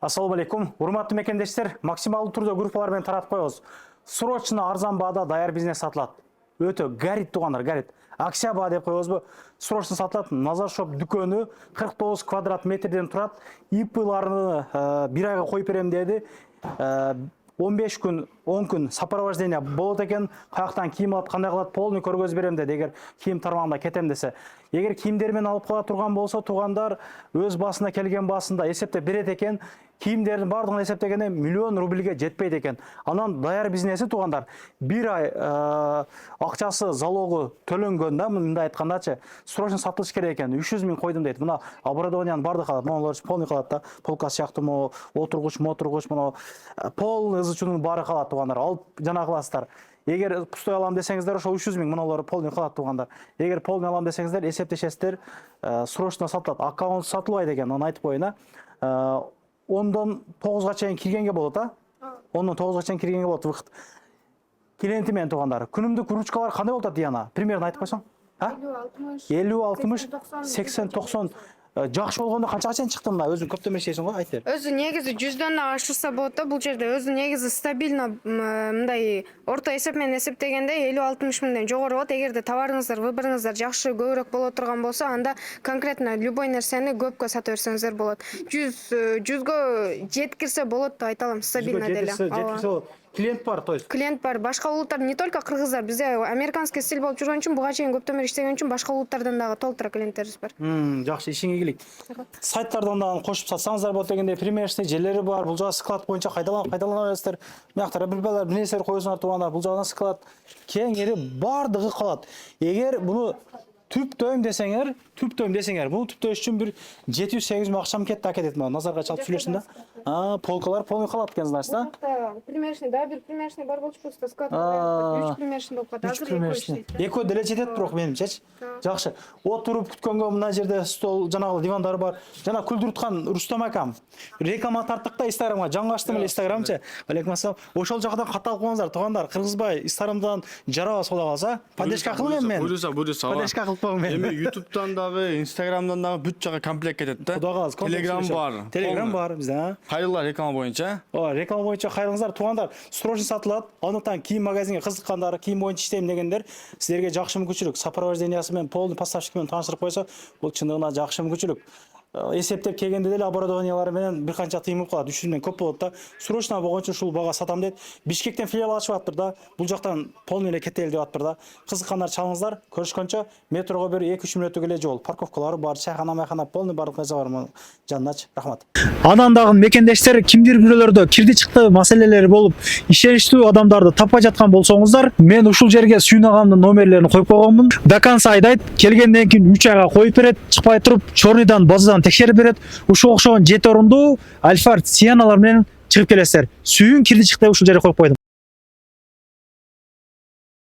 Ассалаmu алейкум. Урматтуу мекендештер, максималдуу түрдө группалар менен таратып коебуз. Срочно арзан баада даяр бизнес сатылат. Өтө гарит туугандар, гарит. Акция баа деп коебузбу? Срочно сатылат. Назар шоп дүкөнү 49 квадрат метрден турат. ИПларны бир айга коюп берем деди. 15 күн, 10 күн сопровождение болот экен. Каяктан кийим алып, кандай кылат, полный көргөзүп берем деди. Эгер кийим тармагында кетем десе. Эгер кийимдер менен алып кала турган болсо, туугандар өз басына келген басында эсептеп берет экен. Кийимдердин бардыгын эсептегенде миллион рубльге жетпейт экен. Анан даяр бизнеси туугандар бир ай акчасы залогу төлөнгөн да, мындай айткандачы, срочно сатылыш керек экен. 300 миң койдум дейт. Мына оборудованиянын бардыгы калат. Монолор полный калат да. Полкасы сыяктуу могу отургуч, мына пол ызычуунун баары калат туугандар. Алып жана кыласыздар. Эгер пустой алам десеңиздер, ошо 300 миң мыналар полный калат туугандар. Эгер полный алам десеңиздер, эсептешесиздер, срочно сатылат. Аккаунт сатылбайт экен, аны айтып коеюн, 10-дон 9-га чейин киргенге болот, 10-дон 9-га чейин киргенге болот выкыт. Клиенти менен туугандар. Күнүмдүк выручкалар кандай болот Диана? Примерно айтып койсоң? 50, 60, 80, 90. Жакшы болгондо канчага чейин чыкты мына? Өзүң көптөн иштейсиң го, айт бер. Өзү негизи 100дөн да ашырса болот да, бул жерде өзү негизи стабильно мындай орто эсеп менен эсептегенде 50-60 миңден жогору болот. Эгерде товарыңыздар, выборыңыздар жакшы көбүрөөк боло турган болсо, анда конкретно любой нерсени көпкө сата берсеңиздер болот. 100гө жеткирсе болот деп айта алам, стабильно деле. Жеткирсе болот. Клиент бар, то есть. Клиент бар. Башка улуттар, не только кыргыздар, бизде американский стиль болуп жүргөн үчүн, буга чейин көптөн бери иштеген үчүн башка улуттардан дагы толтура клиенттерибиз бар. Жакшы, ишиңе келейик. Сайттардан да кошуп сатсаңыздар болот дегенде примерчный жерлери бар. Бул жагы склад боюнча кайдалана бересиздер. Мыяктара бир нерселер коесуңар туугандар. Бул жагынан склад кеңири бардыгы калат. Эгер буну түптөйм десеңер, буну түптөш үчүн бир 700-800 миң акчам кетти акетет. Назарга чалып сүйлөшсүң да. Полкалар полный калат экен, значит, да? Примерчный, да, бир примерчный бар болчу, просто склад 3 примерчный болуп калат. Азыр экөө иштейт. Экөө деле жетет бирок менимчечи. Жакшы. Отуруп күткөнгө мына жерде стол, жанагы дивандар бар. Жана Күлдүрткан Рустам акам реклама тарттык да Инстаграмга. Жаңы ачтым эле Инстаграмчы. Алейкум ассалам. Ошол жакта каталып коңуздар, туугандар. Кыргызбай Инстаграмдан жарабас бола калса, поддержка кылып мен. Буюрса. Поддержка кылып коюң мен. Эми YouTube'дан дагы, Instagram'дан дагы бүт жака комплект кетет да. Telegram бар. Telegram бар бизде. Кайрылар реклама боюнча. Реклама боюнча кайрылыңыздар туугандар. Срочно сатылат. Андыктан кийим магазинге кызыккандар, кийим боюнча иштейм дегендер, силерге жакшы мүмкүнчүлүк. Сопровождениясы менен полный поставщик менен таанышырып койсо, бул чындыгында жакшы мүмкүнчүлүк. Эсептеп келгенде деле оборудованиялары менен бир канча тыймып калат. 300 миң көп болот да. Срочно болгончо ушул бага сатам дейт. Бишкектен филиал ачып атыптыр да. Бул жактан полный эле кетели деп атыптыр да. Кызыккандар чалыңыздар. Көрүшкөнчө метрого бир 2-3 мүнөттүк эле жол. Парковкалары бар, чайхана, майхана, полный бардык нерсе бар. Жаннач, рахмат. Анан дагы мекендештер кимдир бирөөлөрдө кирди чыкты маселелери болуп, ишеничтүү адамдарды таппай жаткан болсоңуздар, мен ушул жерге Сүйүн агамдын номерлерин коюп койгонмун. До конца айдайт. Келгенден кийин 3 айга коюп берет. Чыкпай туруп, чорныйдан базадан текшерип берет. Ушул окшогон 7 орундуу Альфард Сианалар менен чыгып келесиздер. Сүйүн кирди чыкты ушул жерге коюп койдум.